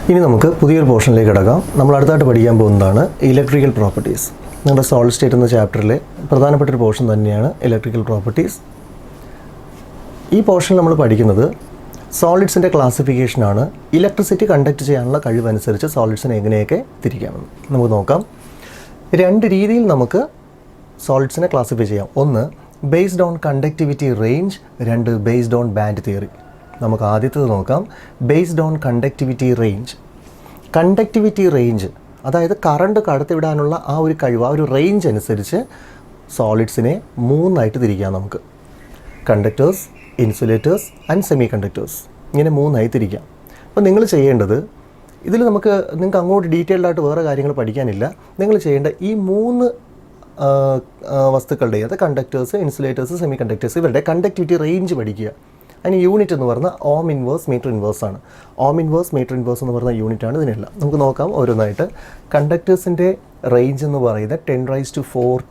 ഇനി നമുക്ക് പുതിയൊരു പോർഷനിലേക്ക് കിടക്കാം. നമ്മൾ അടുത്തായിട്ട് പഠിക്കാൻ പോകുന്നതാണ് ഇലക്ട്രിക്കൽ പ്രോപ്പർട്ടീസ്. നിങ്ങളുടെ സോളിഡ് സ്റ്റേറ്റ് എന്ന ചാപ്റ്ററിലെ പ്രധാനപ്പെട്ട ഒരു പോർഷൻ തന്നെയാണ് ഇലക്ട്രിക്കൽ പ്രോപ്പർട്ടീസ്. ഈ പോർഷനിൽ നമ്മൾ പഠിക്കുന്നത് സോളിഡ്സിൻ്റെ ക്ലാസിഫിക്കേഷനാണ്. ഇലക്ട്രിസിറ്റി കണ്ടക്ട് ചെയ്യാനുള്ള കഴിവനുസരിച്ച് സോളിഡ്സിനെ എങ്ങനെയൊക്കെ തിരിക്കാമെന്ന് നമുക്ക് നോക്കാം. രണ്ട് രീതിയിൽ നമുക്ക് സോളിഡ്സിനെ ക്ലാസിഫൈ ചെയ്യാം. ഒന്ന് ബേസ്ഡ് ഓൺ കണ്ടക്ടിവിറ്റി റേഞ്ച്, രണ്ട് ബേസ്ഡ് ഓൺ ബാൻഡ് തിയറി. നമുക്ക് ആദ്യത്തേത് നോക്കാം. Based on conductivity range. Conductivity range അതായത് കറണ്ട് കടത്തിവിടാനുള്ള ആ ഒരു കഴിവ്, ആ ഒരു റേഞ്ച് അനുസരിച്ച് സോളിഡ്സിനെ മൂന്നായിട്ട് തിരിക്കാം നമുക്ക്. Conductors, insulators and semi conductors, ഇങ്ങനെ മൂന്നായി തിരിക്കാം. അപ്പോൾ നിങ്ങൾ ചെയ്യേണ്ടത്, ഇതിൽ നിങ്ങൾക്ക് അങ്ങോട്ട് ഡീറ്റെയിൽഡ് ആയിട്ട് വേറെ കാര്യങ്ങൾ പഠിക്കാനില്ല. നിങ്ങൾ ചെയ്യേണ്ട ഈ മൂന്ന് വസ്തുക്കളുടെ, അത് കണ്ടക്ടേഴ്സ്, ഇൻസുലേറ്റേഴ്സ്, സെമി കണ്ടക്ടേഴ്സ്, ഇവരുടെ കണ്ടക്ടിവിറ്റി റേഞ്ച് പഠിക്കുക. അതിന് യൂണിറ്റ് എന്ന് പറഞ്ഞാൽ ഓം ഇൻവേഴ്സ് മീറ്റർ ഇൻവേഴ്സ് ആണ്. ഓം ഇൻവേഴ്സ് മീറ്റർ ഇൻവേഴ്സ് എന്ന് പറഞ്ഞ യൂണിറ്റാണ് ഇതിനെല്ലാം. നമുക്ക് നോക്കാം ഓരോന്നായിട്ട്. കണ്ടക്ടേഴ്സിൻ്റെ റേഞ്ച് എന്ന് പറയുന്നത് 10⁻⁴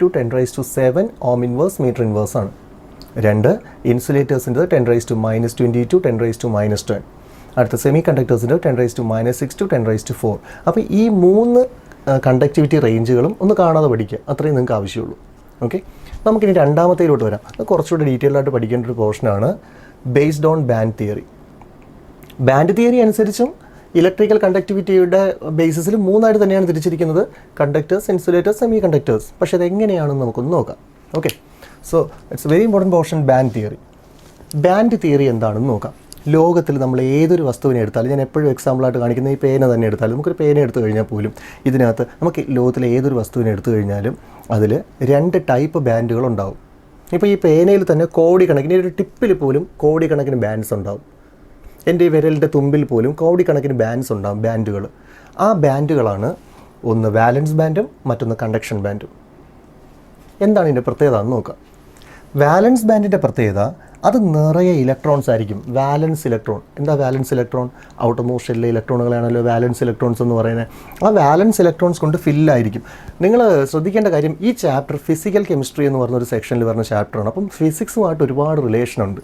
to 10⁻⁷ ohm inverse metre inverse ആണ്. രണ്ട് ഇൻസുലേറ്റേഴ്സിൻ്റെ 10⁻⁻20 to 10⁻⁻10. അടുത്ത സെമി കണ്ടക്ടേഴ്സിൻ്റെ 10⁻⁻6 to 10⁻⁴. അപ്പോൾ ഈ മൂന്ന് കണ്ടക്ടിവിറ്റി റേഞ്ചുകളും ഒന്ന് കാണാതെ പഠിക്കുക, അത്രയും നിങ്ങൾക്ക് ആവശ്യമുള്ളൂ. ഓക്കെ, നമുക്കിനി രണ്ടാമത്തേലോട്ട് വരാം. അത് കുറച്ചുകൂടി ഡീറ്റെയിൽഡ് ആയിട്ട് പഠിക്കേണ്ട ഒരു പോർഷനാണ് based on band theory. Band theory അനുസരിച്ചും ഇലക്ട്രിക്കൽ കണ്ടക്ടിവിറ്റിയുടെ ബേസിസിൽ മൂന്നായിട്ട് തന്നെയാണ് തിരിച്ചിരിക്കുന്നത്: കണ്ടക്ടേഴ്സ്, ഇൻസുലേറ്റേഴ്സ്, സെമി കണ്ടക്ടേഴ്സ്. പക്ഷേ അതെങ്ങനെയാണെന്ന് നമുക്കൊന്ന് നോക്കാം. Okay, so it's very important portion band theory. Band theory എന്താണെന്ന് നോക്കാം. ലോകത്തിൽ നമ്മൾ ഏതൊരു വസ്തുവിനെ എടുത്താലും, ഞാൻ എപ്പോഴും എക്സാമ്പിളായിട്ട് കാണിക്കുന്ന ഈ പേന തന്നെ എടുത്താലും, നമുക്കൊരു പേന എടുത്തു കഴിഞ്ഞാൽ പോലും ഇതിനകത്ത് നമുക്ക് ലോകത്തിലെ ഏതൊരു വസ്തുവിനെ എടുത്തു കഴിഞ്ഞാലും അതിൽ രണ്ട് ടൈപ്പ് ബാൻഡുകളുണ്ടാവും. ഇപ്പോൾ ഈ പേനയിൽ തന്നെ കോടിക്കണക്കിന്, ഒരു ടിപ്പിൽ പോലും കോടിക്കണക്കിന് ബാൻഡ്സ് ഉണ്ടാവും. എൻ്റെ ഈ വിരലിൻ്റെ തുമ്പിൽ പോലും കോടിക്കണക്കിന് ബാൻഡ്സ് ഉണ്ടാവും, ബാൻഡുകൾ. ആ ബാൻഡുകളാണ് ഒന്ന് വാലൻസ് ബാൻഡും മറ്റൊന്ന് കണ്ടക്ഷൻ ബാൻഡും. എന്താണ് ഇതിൻ്റെ പ്രത്യേകത എന്ന് നോക്കാം. വാലൻസ് ബാൻഡിൻ്റെ പ്രത്യേകത, അത് നിറയെ ഇലക്ട്രോൺസ് ആയിരിക്കും. Valence electron. എന്താ വാലൻസ് ഇലക്ട്രോൺ? ഔട്ടർമോസ്റ്റ് ഷെല്ലിലെ ഇലക്ട്രോണുകളാണല്ലോ വാലൻസ് ഇലക്ട്രോൺസ് എന്ന് പറയുന്നത്. ആ വാലൻസ് ഇലക്ട്രോൺസ് കൊണ്ട് ഫില്ലായിരിക്കും. നിങ്ങൾ ശ്രദ്ധിക്കേണ്ട കാര്യം, ഈ ചാപ്റ്റർ ഫിസിക്കൽ കെമിസ്ട്രി എന്ന് പറഞ്ഞൊരു സെക്ഷനിൽ വരുന്ന ചാപ്റ്ററാണ്. അപ്പം ഫിസിക്സുമായിട്ട് ഒരുപാട് റിലേഷനുണ്ട്.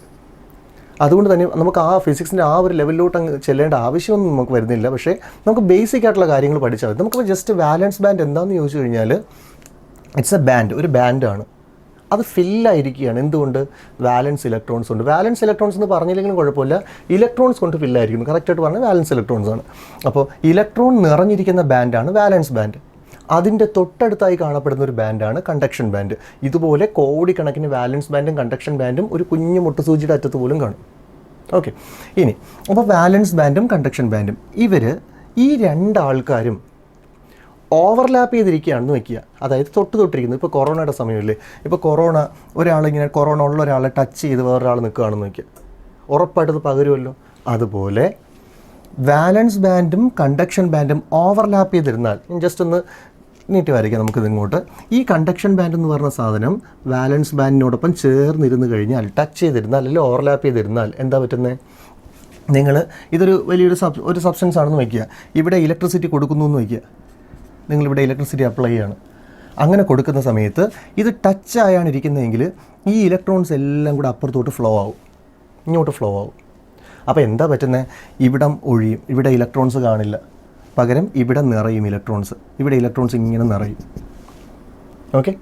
അതുകൊണ്ട് തന്നെ നമുക്ക് ആ ഫിസിക്സിൻ്റെ ആ ഒരു ലെവലിലോട്ട് അങ്ങ് ചെല്ലേണ്ട ആവശ്യമൊന്നും നമുക്ക് വരുന്നില്ല. പക്ഷേ നമുക്ക് ബേസിക് ആയിട്ടുള്ള കാര്യങ്ങൾ പഠിച്ചാൽ മതി. നമുക്ക് ജസ്റ്റ് വാലൻസ് ബാൻഡ് എന്താണെന്ന് ചോദിച്ചു കഴിഞ്ഞാൽ, ഇറ്റ്സ് എ ബാൻഡ്, ഒരു ബാൻഡാണ്. അത് ഫില്ലായിരിക്കുകയാണ്. എന്തുകൊണ്ട്? വാലൻസ് ഇലക്ട്രോൺസ് ഉണ്ട്. വാലൻസ് ഇലക്ട്രോൺസ് എന്ന് പറഞ്ഞില്ലെങ്കിലും കുഴപ്പമില്ല, ഇലക്ട്രോൺസ് കൊണ്ട് ഫില്ലായിരിക്കും. കറക്റ്റായിട്ട് പറഞ്ഞാൽ വാലൻസ് ഇലക്ട്രോൺസ് ആണ്. അപ്പോൾ ഇലക്ട്രോൺ നിറഞ്ഞിരിക്കുന്ന ബാൻഡാണ് വാലൻസ് ബാൻഡ്. അതിൻ്റെ തൊട്ടടുത്തായി കാണപ്പെടുന്ന ഒരു ബാൻഡാണ് കണ്ടക്ഷൻ ബാൻഡ്. ഇതുപോലെ കോടിക്കണക്കിന് വാലൻസ് ബാൻഡും കണ്ടക്ഷൻ ബാൻഡും ഒരു കുഞ്ഞു മുട്ടുസൂചിയുടെ അറ്റത്ത് പോലും കാണും. ഓക്കെ, ഇനി അപ്പോൾ വാലൻസ് ബാൻഡും കണ്ടക്ഷൻ ബാൻഡും ഈ രണ്ടാൾക്കാരും ഓവർലാപ്പ് ചെയ്തിരിക്കുകയാണെന്ന് വയ്ക്കുക. അതായത് തൊട്ടിരിക്കുന്നത്. ഇപ്പോൾ കൊറോണയുടെ സമയമില്ലേ, ഇപ്പോൾ കൊറോണ ഉള്ള ഒരാളെ ടച്ച് ചെയ്ത് വേറൊരാൾ നിൽക്കുകയാണെന്ന് വയ്ക്കുക, ഉറപ്പായിട്ട് അത് പകരുമല്ലോ. അതുപോലെ വാലൻസ് ബാൻഡും കണ്ടക്ഷൻ ബാൻഡും ഓവർലാപ്പ് ചെയ്തിരുന്നാൽ, ജസ്റ്റ് ഒന്ന് നീട്ടി വരയ്ക്കാം നമുക്കിത് ഇങ്ങോട്ട്. ഈ കണ്ടക്ഷൻ ബാൻഡ് എന്ന് പറഞ്ഞ സാധനം വാലൻസ് ബാൻഡിനോടൊപ്പം ചേർന്നിരുന്ന് കഴിഞ്ഞാൽ, ടച്ച് ചെയ്തിരുന്നാൽ അല്ലെങ്കിൽ ഓവർലാപ്പ് ചെയ്തിരുന്നാൽ എന്താ പറ്റുന്നത്? ഇതൊരു വലിയൊരു സബ്സ്റ്റൻസ് ആണെന്ന് വയ്ക്കുക. ഇവിടെ ഇലക്ട്രിസിറ്റി കൊടുക്കുന്നു എന്ന് വയ്ക്കുക. നിങ്ങളിവിടെ ഇലക്ട്രിസിറ്റി അപ്ലൈ ചെയ്യാണ്. അങ്ങനെ കൊടുക്കുന്ന സമയത്ത് ഇത് ടച്ച് ആയാണ് ഇരിക്കുന്നതെങ്കിൽ ഈ ഇലക്ട്രോൺസ് എല്ലാം കൂടെ അപ്പുറത്തോട്ട് ഫ്ലോ ആവും, ഇങ്ങോട്ട് ഫ്ലോ ആവും. അപ്പോൾ എന്താ പറ്റുന്നത്? ഇവിടം ഒഴിയും, ഇവിടെ ഇലക്ട്രോൺസ് കാണില്ല. പകരം ഇവിടെ നിറയും ഇലക്ട്രോൺസ്. ഇവിടെ ഇലക്ട്രോൺസ് ഇങ്ങനെ നിറയും. ഓക്കെ,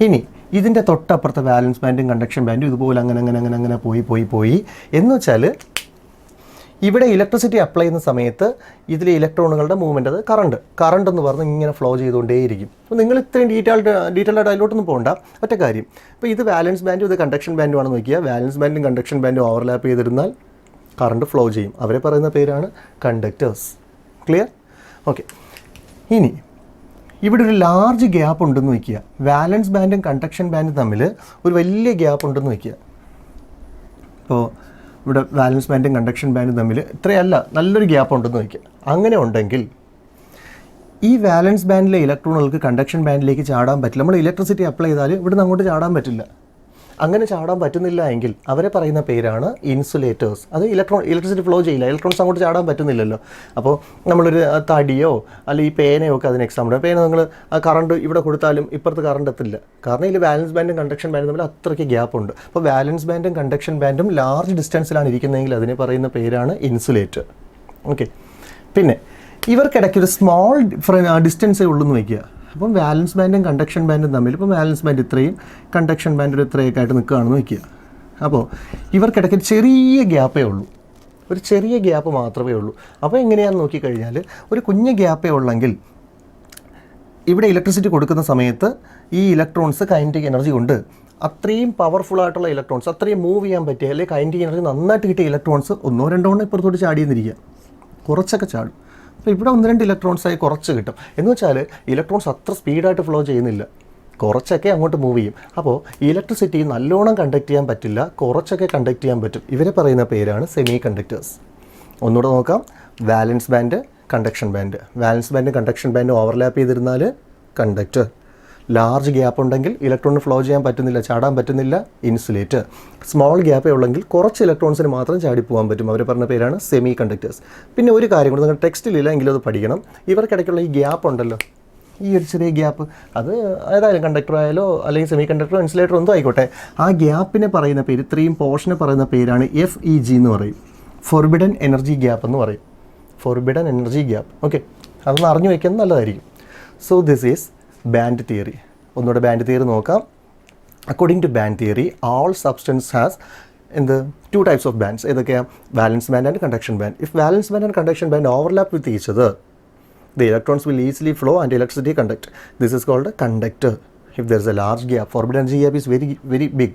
ഇനി ഇതിൻ്റെ തൊട്ടപ്പുറത്തെ വാലൻസ് ബാൻഡും കണ്ടക്ഷൻ ബാൻഡും ഇതുപോലെ അങ്ങനെ പോയി എന്ന് വെച്ചാൽ, ഇവിടെ ഇലക്ട്രിസിറ്റി അപ്ലൈ ചെയ്യുന്ന സമയത്ത് ഇതിലെ ഇലക്ട്രോണുകളുടെ മൂവ്മെൻറ്റ്, അത് കറണ്ട് എന്ന് പറഞ്ഞ് ഇങ്ങനെ ഫ്ലോ ചെയ്തുകൊണ്ടേയിരിക്കും. അപ്പോൾ നിങ്ങൾ ഇത്രയും ഡീറ്റെയിൽഡ് ആയിട്ട് അതിലോട്ടൊന്നും പോകണ്ട. ഒറ്റ കാര്യം, ഇപ്പോൾ ഇത് വാലൻസ് ബാൻഡും ഇത് കണ്ടക്ഷൻ ബാൻഡും ആണെന്ന് നോക്കിയാൽ, വാലൻസ് ബാൻഡും കണ്ടക്ഷൻ ബാൻഡും ഓവർലാപ്പ് ചെയ്തിരുന്നാൽ കറണ്ട് ഫ്ലോ ചെയ്യും. അവരെ പറയുന്ന പേരാണ് കണ്ടക്ടേഴ്സ്. ക്ലിയർ? ഓക്കെ, ഇനി ഇവിടെ ഒരു ലാർജ് ഗ്യാപ്പ് ഉണ്ടെന്ന് വയ്ക്കുക. വാലൻസ് ബാൻഡും കണ്ടക്ഷൻ ബാൻഡും തമ്മിൽ ഒരു വലിയ ഗ്യാപ്പ് ഉണ്ടെന്ന് വയ്ക്കുക. ഇപ്പോൾ ഇവിടെ വാലൻസ് ബാൻഡും കണ്ടക്ഷൻ ബാൻഡും തമ്മിൽ ഇത്രയല്ല, നല്ലൊരു ഗ്യാപ്പ് ഉണ്ടെന്ന് വയ്ക്കുക. അങ്ങനെ ഉണ്ടെങ്കിൽ ഈ വാലൻസ് ബാൻഡിലെ ഇലക്ട്രോണുകൾക്ക് കണ്ടക്ഷൻ ബാൻഡിലേക്ക് ചാടാൻ പറ്റില്ല. നമ്മൾ ഇലക്ട്രിസിറ്റി അപ്ലൈ ചെയ്താൽ ഇവിടുന്ന് അങ്ങോട്ട് ചാടാൻ പറ്റില്ല. അങ്ങനെ ചാടാൻ പറ്റുന്നില്ല എങ്കിൽ അവരെ പറയുന്ന പേരാണ് ഇൻസുലേറ്റേഴ്സ്. അത് ഇലക്ട്രിസിറ്റി ഫ്ലോ ചെയ്യില്ല, ഇലക്ട്രോൺസ് അങ്ങോട്ട് ചാടാൻ പറ്റുന്നില്ലല്ലോ. അപ്പോൾ നമ്മളൊരു തടിയോ അല്ലെങ്കിൽ ഈ പേനയോ ഒക്കെ അതിന് എക്സാമ്പിൾ. പേന നിങ്ങൾ കറണ്ട് ഇവിടെ കൊടുത്താലും ഇപ്പുറത്ത് കറണ്ട് എത്തില്ല, കാരണം ഇതിൽ വാലൻസ് ബാൻഡും കണ്ടക്ഷൻ ബാൻഡും തമ്മിൽ അത്രയ്ക്ക് ഗ്യാപ്പ് ഉണ്ട്. അപ്പോൾ വാലൻസ് ബാൻഡും കണ്ടക്ഷൻ ബാൻഡും ലാർജ് ഡിസ്റ്റൻസിലാണ് ഇരിക്കുന്നതെങ്കിൽ അതിനെ പറയുന്ന പേരാണ് ഇൻസുലേറ്റർ. ഓക്കെ, പിന്നെ ഇവർക്കിടയ്ക്ക് ഒരു സ്മോൾ ഡിസ്റ്റൻസേ ഉള്ളൂ എന്ന് വയ്ക്കുക. അപ്പം വാലൻസ് ബാൻഡും കണ്ടക്ഷൻ ബാൻഡും തമ്മിൽ ഇപ്പം വാലൻസ് ബാൻഡ് ഇത്രയും കണ്ടക്ഷൻ ബാൻഡ് ഇത്രയൊക്കെ ആയിട്ട് നിൽക്കുകയാണെന്ന് വയ്ക്കുക. അപ്പോൾ ഇവർക്കിടയ്ക്ക് ചെറിയ ഗ്യാപ്പേ ഉള്ളൂ, ഒരു ചെറിയ ഗ്യാപ്പ് മാത്രമേ ഉള്ളൂ. അപ്പോൾ എങ്ങനെയാണെന്ന് നോക്കിക്കഴിഞ്ഞാൽ ഒരു കുഞ്ഞ് ഗ്യാപ്പേ ഉള്ളെങ്കിൽ ഇവിടെ ഇലക്ട്രിസിറ്റി കൊടുക്കുന്ന സമയത്ത് ഈ ഇലക്ട്രോൺസ് കൈനറ്റിക് എനർജി കൊണ്ട് അത്രയും പവർഫുൾ ആയിട്ടുള്ള ഇലക്ട്രോൺസ്, അത്രയും മൂവ് ചെയ്യാൻ പറ്റിയ അല്ലെങ്കിൽ കൈനറ്റിക് എനർജി നന്നായിട്ട് കിട്ടിയ ഇലക്ട്രോൺസ് ഒന്നോ രണ്ടോ ഇപ്പുറത്തോട്ട് ചാടിയെന്നിരിക്കുക, കുറച്ചൊക്കെ ചാടും. അപ്പോൾ ഇവിടെ 1-2 ഇലക്ട്രോൺസായി കുറച്ച് കിട്ടും. എന്ന് വെച്ചാൽ ഇലക്ട്രോൺസ് അത്ര സ്പീഡായിട്ട് ഫ്ലോ ചെയ്യുന്നില്ല, കുറച്ചൊക്കെ അങ്ങോട്ട് മൂവ് ചെയ്യും. അപ്പോൾ ഇലക്ട്രിസിറ്റി നല്ലോണം കണ്ടക്ട് ചെയ്യാൻ പറ്റില്ല, കുറച്ചൊക്കെ കണ്ടക്ട് ചെയ്യാൻ പറ്റും. ഇവരെ പറയുന്ന പേരാണ് സെമി കണ്ടക്ടേഴ്സ്. ഒന്നുകൂടെ നോക്കാം. Valence band, conduction band. Valence band conduction band overlap ചെയ്തിരുന്നാൽ കണ്ടക്ടർ. ലാർജ് ഗ്യാപ്പ് ഉണ്ടെങ്കിൽ ഇലക്ട്രോണിന് ഫ്ലോ ചെയ്യാൻ പറ്റുന്നില്ല, ചാടാൻ പറ്റുന്നില്ല, ഇൻസുലേറ്റർ. സ്മോൾ ഗ്യാപ്പേ ഉള്ളെങ്കിൽ കുറച്ച് ഇലക്ട്രോൺസിന് മാത്രം ചാടി പോകാൻ പറ്റും. അവർ പറഞ്ഞ പേരാണ് സെമി കണ്ടക്ടേഴ്സ്. പിന്നെ ഒരു കാര്യം കൂടെ, നിങ്ങൾ ടെക്സ്റ്റിലില്ല എങ്കിലും അത് പഠിക്കണം. ഇവർക്കിടയ്ക്കുള്ള ഈ ഗ്യാപ്പ് ഉണ്ടല്ലോ, ഈ ഒരു ചെറിയ ഗ്യാപ്പ്, അത് ഏതായാലും കണ്ടക്ടർ ആയാലോ അല്ലെങ്കിൽ സെമി കണ്ടക്ടറോ ഇൻസുലേറ്ററോ എന്തോ ആയിക്കോട്ടെ, ആ ഗ്യാപ്പിനെ പറയുന്ന പേര്, ഇത്രയും പോർഷനെ പറയുന്ന പേരാണ് FEG എന്ന് പറയും. ഫോർബിഡൻ എനർജി ഗ്യാപ്പ് എന്ന് പറയും. Forbidden energy gap. ഓക്കെ, അതൊന്ന് അറിഞ്ഞു വയ്ക്കുന്നത് നല്ലതായിരിക്കും. So this is band theory. ഒന്നുകൂടെ ബാൻഡ് തിയറി നോക്കാം. According to band theory, all substance has two types of bands. ഏതൊക്കെയാണ്? valence band and conduction band. If valence band and conduction band overlap with each other, the electrons will easily flow and electricity conduct. This is called a conductor. If there is a large gap, forbidden energy gap is very very big.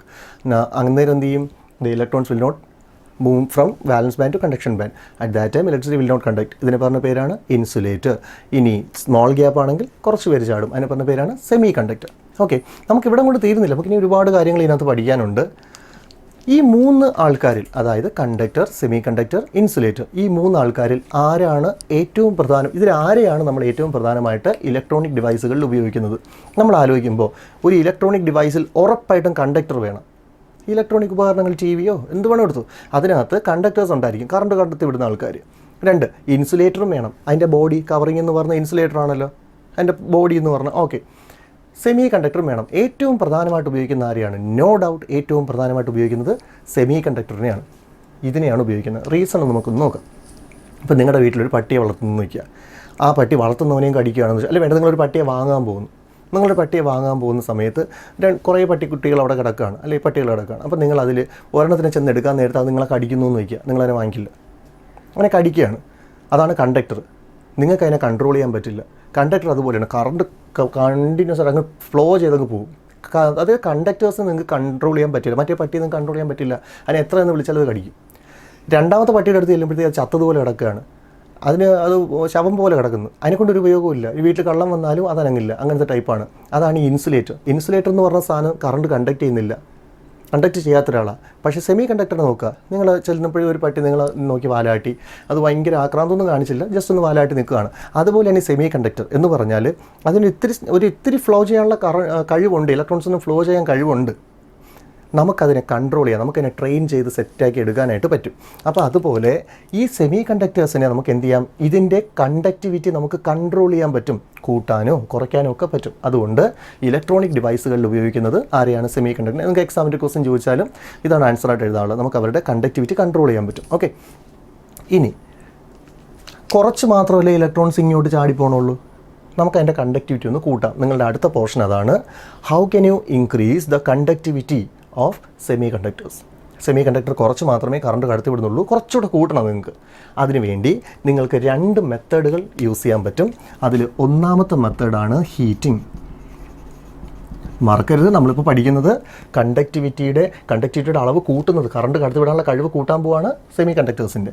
അന്നേരം എന്ത് ചെയ്യും? The electrons will not move from valence band to conduction band. At that time electricity will not conduct. ഇതിനെ പറഞ്ഞ പേരാണ് insulator. ഇനി small gap ആണെങ്കിൽ കുറച്ച് പേര് ചാടും, അതിനെ പറഞ്ഞ പേരാണ് സെമി കണ്ടക്ടർ. ഓക്കെ, നമുക്ക് ഇവിടെ കൊണ്ട് തീരുന്നില്ല, നമുക്ക് ഇനി ഒരുപാട് കാര്യങ്ങൾ ഇതിനകത്ത് പഠിക്കാനുണ്ട്. ഈ 3 ആൾക്കാരിൽ, അതായത് കണ്ടക്ടർ, സെമി കണ്ടക്ടർ, ഇൻസുലേറ്റർ, ഈ 3 ആൾക്കാരിൽ ആരാണ് ഏറ്റവും പ്രധാനം? ഇതിൽ ആരെയാണ് നമ്മൾ ഏറ്റവും പ്രധാനമായിട്ട് ഇലക്ട്രോണിക് ഡിവൈസുകളിൽ ഉപയോഗിക്കുന്നത്? നമ്മൾ ആലോചിക്കുമ്പോൾ ഒരു ഇലക്ട്രോണിക് ഡിവൈസിൽ ഉറപ്പായിട്ടും കണ്ടക്ടർ വേണം. ഇലക്ട്രോണിക് ഉപകരണങ്ങൾ, ടി വിയോ എന്ത് വേണം എടുത്തു, അതിനകത്ത് കണ്ടക്ടേഴ്സ് ഉണ്ടായിരിക്കും, കറണ്ട് കടത്തി വിടുന്ന ആൾക്കാർ. 2, ഇൻസുലേറ്ററും വേണം. അതിൻ്റെ ബോഡി കവറിംഗ് എന്ന് പറഞ്ഞ ഇൻസുലേറ്റർ ആണല്ലോ, അതിൻ്റെ ബോഡി എന്ന് പറഞ്ഞാൽ. ഓക്കെ, സെമി കണ്ടക്ടറും വേണം. ഏറ്റവും പ്രധാനമായിട്ട് ഉപയോഗിക്കുന്ന ആരെയാണ്? നോ ഡൗട്ട് ഏറ്റവും പ്രധാനമായിട്ട് ഉപയോഗിക്കുന്നത് സെമി കണ്ടക്ടറിനെയാണ്. ഇതിനെയാണ് ഉപയോഗിക്കുന്നത്. റീസൺ നമുക്കൊന്ന് നോക്കാം. ഇപ്പോൾ നിങ്ങളുടെ വീട്ടിലൊരു പട്ടിയെ വളർത്തുന്നു വയ്ക്കുക. ആ പട്ടി വളർത്തുന്നവനെയും കടിക്കുകയാണെന്ന് വെച്ചാൽ, അല്ല വേണ്ട, നിങ്ങളൊരു പട്ടിയെ വാങ്ങാൻ പോകുന്നു. നിങ്ങളുടെ പട്ടിയെ വാങ്ങാൻ പോകുന്ന സമയത്ത് കുറേ പട്ടിക്കുട്ടികൾ അവിടെ കിടക്കുകയാണ്, അല്ലെങ്കിൽ പട്ടികൾ കിടക്കുകയാണ്. അപ്പോൾ നിങ്ങൾ അതിൽ ഒരെണ്ണത്തിനെ ചെന്ന് എടുക്കാൻ നേരത്തെ അത് നിങ്ങളെ കടിക്കുന്നു എന്ന് വയ്ക്കുക, നിങ്ങളതിനെ വാങ്ങിക്കില്ല, അങ്ങനെ കടിക്കുകയാണ്. അതാണ് കണ്ടക്ടർ. നിങ്ങൾക്ക് അതിനെ കൺട്രോൾ ചെയ്യാൻ പറ്റില്ല. കണ്ടക്ടർ അതുപോലെയാണ്, കറണ്ട് കണ്ടിന്യൂസ് ആയിട്ട് അങ്ങ് ഫ്ലോ ചെയ്തങ്ങ് പോകും. അത് കണ്ടക്ടേഴ്സ് നിങ്ങൾക്ക് കൺട്രോൾ ചെയ്യാൻ പറ്റില്ല. മറ്റേ പട്ടിയെ നിങ്ങൾക്ക് കൺട്രോൾ ചെയ്യാൻ പറ്റില്ല. അതിനെ എത്ര എന്ന് വിളിച്ചാൽ അത് കടിക്കും. രണ്ടാമത്തെ പട്ടിയുടെ അടുത്ത് ചെല്ലുമ്പോഴത്തേക്ക് അത് ചത്തതുപോലെ കിടക്കുകയാണ്, അത് ശവം പോലെ കിടക്കുന്നു, അതിനെക്കൊണ്ടൊരു ഉപയോഗമില്ല. ഈ വീട്ടിൽ കള്ളം വന്നാലും അതനങ്ങില്ല, അങ്ങനത്തെ ടൈപ്പാണ്. അതാണ് ഈ ഇൻസുലേറ്റർ. ഇൻസുലേറ്റർ എന്ന് പറഞ്ഞ സാധനം കറണ്ട് കണ്ടക്ട് ചെയ്യുന്നില്ല, കണ്ടക്ട് ചെയ്യാത്ത ഒരാളാണ്. പക്ഷേ സെമി കണ്ടക്ടർ നോക്കുക, നിങ്ങൾ ചെല്ലുമ്പോഴും ഒരു പട്ടി നിങ്ങൾ നോക്കി വാലാട്ടി, അത് ഭയങ്കര ആക്രാന്തമൊന്നും കാണിച്ചില്ല, ജസ്റ്റ് ഒന്ന് വാലാട്ടി നിൽക്കുകയാണ്. അതുപോലെ തന്നെ സെമി കണ്ടക്ടർ എന്ന് പറഞ്ഞാൽ അതിന് ഇത്തിരി ഫ്ലോ ചെയ്യാനുള്ള കഴിവുണ്ട്, ഇലക്ട്രോൺസിന് ഫ്ലോ ചെയ്യാൻ കഴിവുണ്ട്. നമുക്കതിനെ കൺട്രോൾ ചെയ്യാം, നമുക്കതിനെ ട്രെയിൻ ചെയ്ത് സെറ്റാക്കി എടുക്കാനായിട്ട് പറ്റും. അപ്പോൾ അതുപോലെ ഈ സെമി കണ്ടക്ടേഴ്സിനെ നമുക്ക് എന്ത് ചെയ്യാം? ഇതിൻ്റെ കണ്ടക്ടിവിറ്റി നമുക്ക് കൺട്രോൾ ചെയ്യാൻ പറ്റും, കൂട്ടാനോ കുറയ്ക്കാനോ ഒക്കെ പറ്റും. അതുകൊണ്ട് ഇലക്ട്രോണിക് ഡിവൈസുകളിൽ ഉപയോഗിക്കുന്നത് ആരെയാണ്? Semi conductor. നിങ്ങൾക്ക് എക്സാമിൻ്റെ ക്വസ്റ്റ്യൻ ചോദിച്ചാലും ഇതാണ് ആൻസറായിട്ട് എഴുതാനുള്ളത്. നമുക്ക് അവരുടെ കണ്ടക്ടിവിറ്റി കൺട്രോൾ ചെയ്യാൻ പറ്റും. ഓക്കെ, ഇനി കുറച്ച് മാത്രമല്ലേ ഇലക്ട്രോൺസ് ഇങ്ങോട്ട് ചാടിപ്പോണുള്ളൂ, നമുക്ക് അതിൻ്റെ കണ്ടക്ടിവിറ്റി ഒന്ന് കൂട്ടാം. നിങ്ങളുടെ അടുത്ത പോർഷൻ അതാണ്. How can you increase the conductivity of semi conductors? Semi conductor കുറച്ച് മാത്രമേ കറണ്ട് കടത്തി വിടുന്നുള്ളൂ, കുറച്ചുകൂടെ കൂട്ടണം നിങ്ങൾക്ക്. അതിനുവേണ്ടി നിങ്ങൾക്ക് 2 മെത്തേഡുകൾ യൂസ് ചെയ്യാൻ പറ്റും. അതിൽ ഒന്നാമത്തെ മെത്തേഡാണ് ഹീറ്റിംഗ്. മറക്കരുത്, നമ്മളിപ്പോൾ പഠിക്കുന്നത് കണ്ടക്ടിവിറ്റിയുടെ അളവ് കൂട്ടുന്നത്, കറണ്ട് കടത്തി വിടാനുള്ള കഴിവ് കൂട്ടാൻ പോവാണ് സെമി കണ്ടക്ടേഴ്സിൻ്റെ.